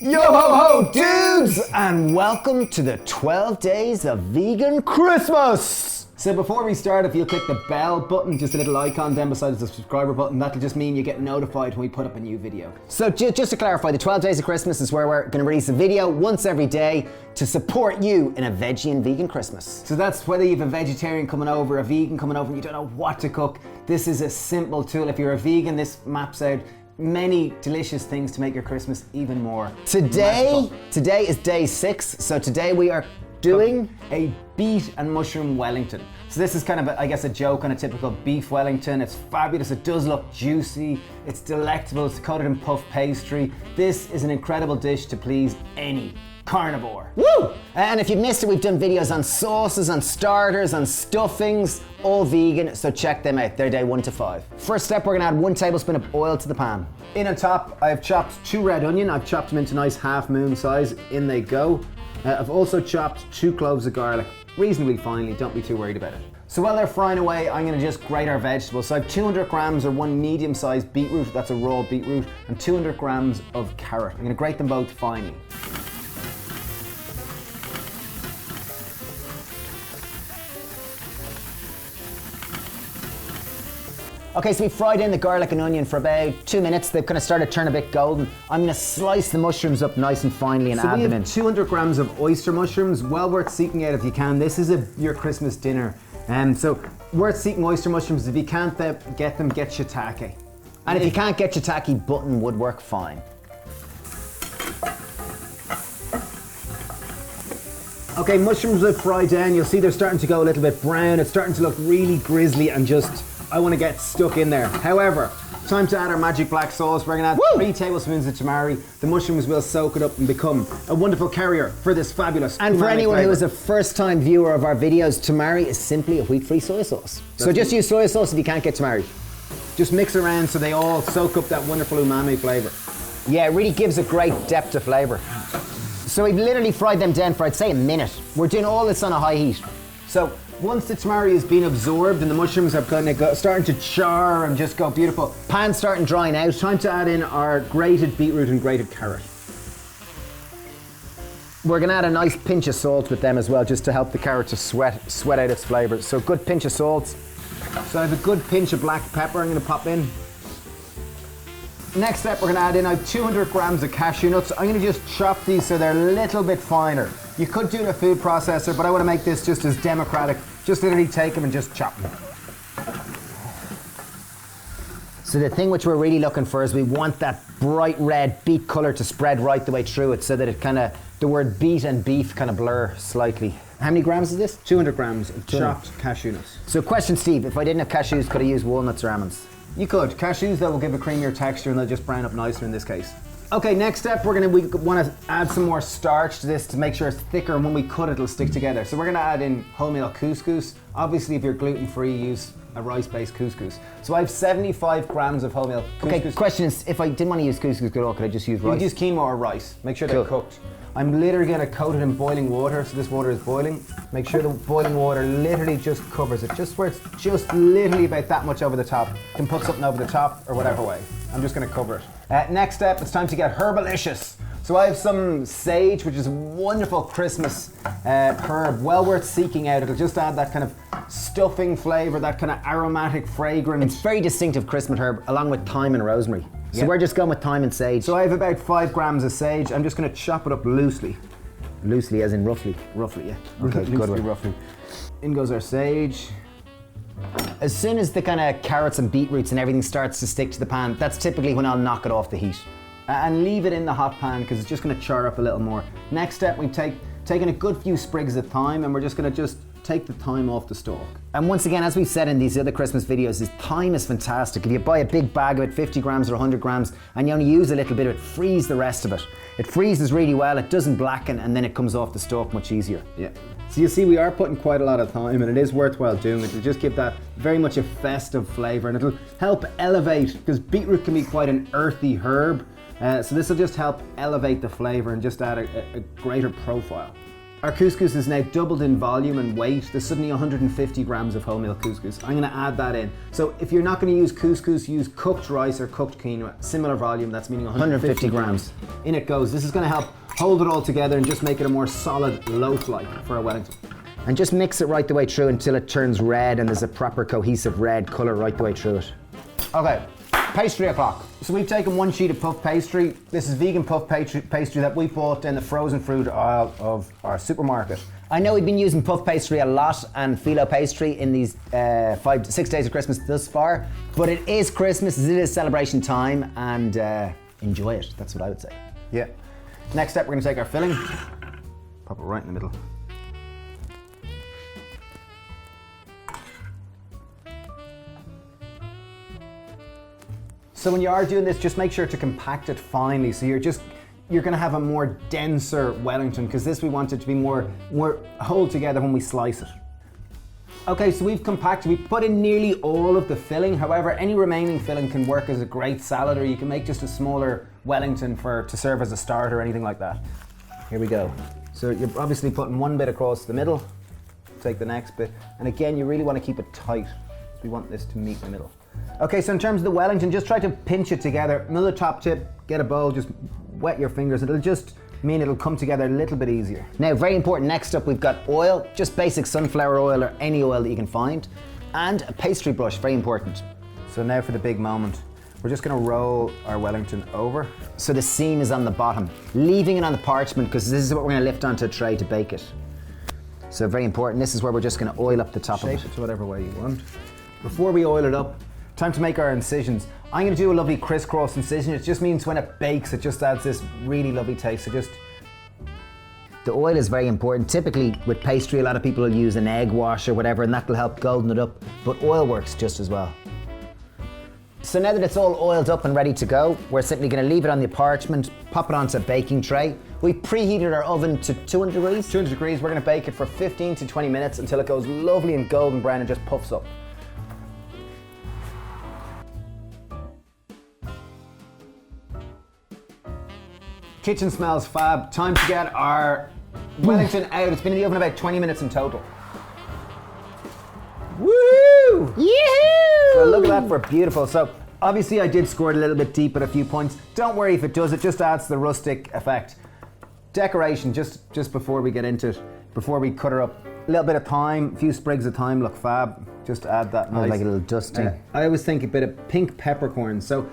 Yo ho ho dudes, and welcome to the 12 days of vegan Christmas. So before we start, if you'll click the bell button, just a little icon down beside the subscriber button, that'll just mean you get notified when we put up a new video. So just to clarify, the 12 days of Christmas is where we're gonna release a video once every day to support you in a veggie and vegan Christmas. So that's whether you have a vegetarian coming over, a vegan coming over, and you don't know what to cook. This is a simple tool. If you're a vegan, this maps out many delicious things to make your Christmas even more magical. Today is day 6, so today we are doing a beet and mushroom Wellington. So this is kind of, I guess, a joke on a typical beef Wellington. It's fabulous, it does look juicy, it's delectable, it's coated in puff pastry. This is an incredible dish to please any carnivore. Woo! And if you've missed it, we've done videos on sauces, on starters, on stuffings, all vegan, so check them out. They're day 1 to 5. First step, we're gonna add 1 tablespoon of oil to the pan. In on top, I've chopped 2 red onion. I've chopped them into nice half moon size. In they go. I've also chopped 2 cloves of garlic, reasonably finely, don't be too worried about it. So while they're frying away, I'm gonna just grate our vegetables. So I have 200 grams or 1 medium-sized beetroot, that's a raw beetroot, and 200 grams of carrot. I'm gonna grate them both finely. Okay, so we fried in the garlic and onion for about 2 minutes. They've kind of started to turn a bit golden. I'm gonna slice the mushrooms up nice and finely and add them in. 200 grams of oyster mushrooms, well worth seeking out if you can. This is your Christmas dinner. So worth seeking oyster mushrooms. If you can't get them, get shiitake. And if you can't get shiitake, button would work fine. Okay, mushrooms have fried down. You'll see they're starting to go a little bit brown. It's starting to look really grizzly and just, I want to get stuck in there. However, time to add our magic black sauce. We're going to add 3 tablespoons of tamari. The mushrooms will soak it up and become a wonderful carrier for this fabulous And for anyone who is a first-time viewer of our videos, tamari is simply a wheat-free soy sauce. So just use soy sauce if you can't get tamari. Just mix around so they all soak up that wonderful umami flavour. Yeah, it really gives a great depth of flavour. So we've literally fried them down for, I'd say, a minute. We're doing all this on a high heat. So once the tamari has been absorbed and the mushrooms are kind of starting to char and just go beautiful, Pan starting drying out. time to add in our grated beetroot and grated carrot. We're gonna add a nice pinch of salt with them as well, just to help the carrot to sweat out its flavours. So a good pinch of salt. So I have a good pinch of black pepper I'm gonna pop in. Next step, we're gonna add in 200 grams of cashew nuts. I'm gonna just chop these so they're a little bit finer. You could do it in a food processor, but I wanna make this just as democratic. Just literally take them and just chop them. So the thing which we're really looking for is we want that bright red beet colour to spread right the way through it, so that it kind of, the word beet and beef kind of blur slightly. How many grams is this? 200 grams of chopped cashew nuts. So question, Steve, if I didn't have cashews, could I use walnuts or almonds? You could. Cashews, that will give a creamier texture and they'll just brown up nicer in this case. Okay, next step, we want to add some more starch to this to make sure it's thicker, and when we cut it, it'll stick together. So we're going to add in wholemeal couscous. Obviously, if you're gluten-free, use a rice-based couscous. So I have 75 grams of wholemeal couscous. Okay, question is, if I didn't want to use couscous at all, could I just use rice? You can use quinoa or rice. Make sure they're cooked. I'm literally going to coat it in boiling water, so this water is boiling. Make sure the boiling water literally just covers it, just where it's just literally about that much over the top. You can put something over the top or whatever way. I'm just going to cover it. Next step, it's time to get herbalicious. So I have some sage, which is a wonderful Christmas herb, well worth seeking out. It'll just add that kind of stuffing flavour, that kind of aromatic fragrance. It's very distinctive Christmas herb, along with thyme and rosemary. So we're just going with thyme and sage. So I have about 5 grams of sage. I'm just going to chop it up loosely. Loosely, as in roughly? Roughly, yeah. Okay, good one. Roughly. In goes our sage. As soon as the kind of carrots and beetroots and everything starts to stick to the pan, that's typically when I'll knock it off the heat. And leave it in the hot pan because it's just going to char up a little more. Next step, we've taken a good few sprigs of thyme, and we're just going to take the thyme off the stalk. And once again, as we've said in these other Christmas videos, is thyme is fantastic. If you buy a big bag of it, 50 grams or 100 grams, and you only use a little bit of it, freeze the rest of it. It freezes really well, it doesn't blacken, and then it comes off the stalk much easier. Yeah. So you see, we are putting quite a lot of thyme, and it is worthwhile doing it. It'll just give that very much a festive flavour, and it'll help elevate, because beetroot can be quite an earthy herb. So this will just help elevate the flavour and just add a greater profile. Our couscous is now doubled in volume and weight. There's suddenly 150 grams of wholemeal couscous. I'm gonna add that in. So if you're not gonna use couscous, use cooked rice or cooked quinoa. Similar volume, that's meaning 150 grams. In it goes. This is gonna help hold it all together and just make it a more solid loaf-like for a Wellington. And just mix it right the way through until it turns red and there's a proper cohesive red colour right the way through it. Okay, pastry o'clock. So we've taken 1 sheet of puff pastry. This is vegan puff pastry that we bought in the frozen fruit aisle of our supermarket. I know we've been using puff pastry a lot and phyllo pastry in these 5 to 6 days of Christmas thus far, but it is Christmas, it is celebration time, and enjoy it. That's what I would say. Yeah. Next step, we're gonna take our filling, pop it right in the middle. So when you are doing this, just make sure to compact it finely. So you're gonna have a more denser Wellington, because this we want it to be more hold together when we slice it. Okay, so we've compacted, we put in nearly all of the filling. However, any remaining filling can work as a great salad, or you can make just a smaller Wellington to serve as a starter or anything like that. Here we go. So you're obviously putting one bit across the middle, take the next bit, and again, you really want to keep it tight. So we want this to meet in the middle. Okay, so in terms of the Wellington, just try to pinch it together. Another top tip, get a bowl, just wet your fingers. It'll just mean it'll come together a little bit easier. Now, very important, next up we've got oil, just basic sunflower oil or any oil that you can find, and a pastry brush, very important. So now for the big moment. We're just gonna roll our Wellington over. So the seam is on the bottom, leaving it on the parchment because this is what we're gonna lift onto a tray to bake it. So very important, this is where we're just gonna oil up the top of it. Shape it to whatever way you want. Before we oil it up, time to make our incisions. I'm gonna do a lovely crisscross incision. It just means when it bakes, it just adds this really lovely taste. So just... The oil is very important. Typically with pastry, a lot of people will use an egg wash or whatever, and that will help golden it up, but oil works just as well. So now that it's all oiled up and ready to go, we're simply gonna leave it on the parchment, pop it onto a baking tray. We preheated our oven to 200 degrees. 200 degrees, we're gonna bake it for 15 to 20 minutes until it goes lovely and golden brown and just puffs up. Kitchen smells fab. Time to get our Wellington out. It's been in the oven about 20 minutes in total. Woo! Yee-hoo! So look at that for beautiful. So obviously I did score it a little bit deep at a few points. Don't worry if it does, it just adds the rustic effect. Decoration, just before we get into it, before we cut her up. A little bit of thyme, a few sprigs of thyme look fab. Just add that nice. Like a little dusting. I always think a bit of pink peppercorns. So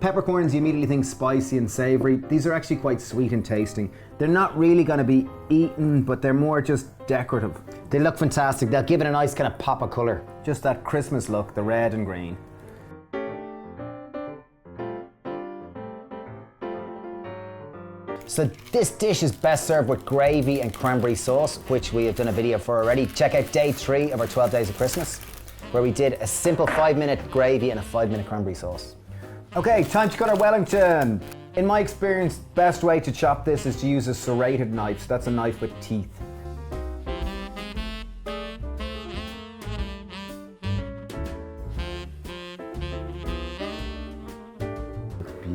peppercorns, you immediately think spicy and savory. These are actually quite sweet and tasting. They're not really gonna be eaten, but they're more just decorative. They look fantastic. They'll give it a nice kind of pop of colour. Just that Christmas look, the red and green. So this dish is best served with gravy and cranberry sauce, which we have done a video for already. Check out day 3 of our 12 days of Christmas, where we did a simple 5-minute gravy and a 5-minute cranberry sauce. Okay, time to cut our Wellington. In my experience, best way to chop this is to use a serrated knife. So that's a knife with teeth.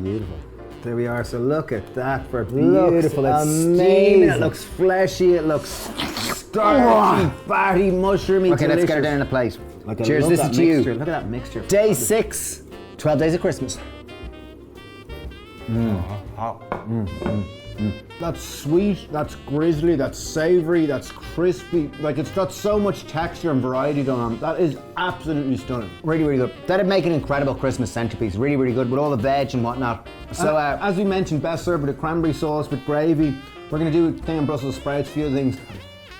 Beautiful. There we are. So look at that for beautiful. Looks it's amazing. steaming. It looks fleshy. It looks starchy, fatty, mushroomy. Okay, delicious. let's get it down on a plate. Like, I cheers, love this that is to you. mixture. Look at that mixture. Day 6, 12 days of Christmas. That's sweet, that's grizzly, that's savory, that's crispy. Like, it's got so much texture and variety going on. That is absolutely stunning. Really, really good. That'd make an incredible Christmas centerpiece. Really, really good with all the veg and whatnot. So, as we mentioned, best served with a cranberry sauce, with gravy. We're gonna do a thing on Brussels sprouts, a few things.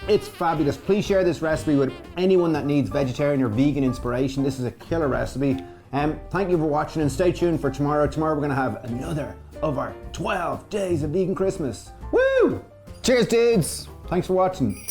It's fabulous. Please share this recipe with anyone that needs vegetarian or vegan inspiration. This is a killer recipe. Thank you for watching, and stay tuned for tomorrow. Tomorrow we're gonna have another of our 12 days of vegan Christmas. Woo! cheers, dudes. Thanks for watching.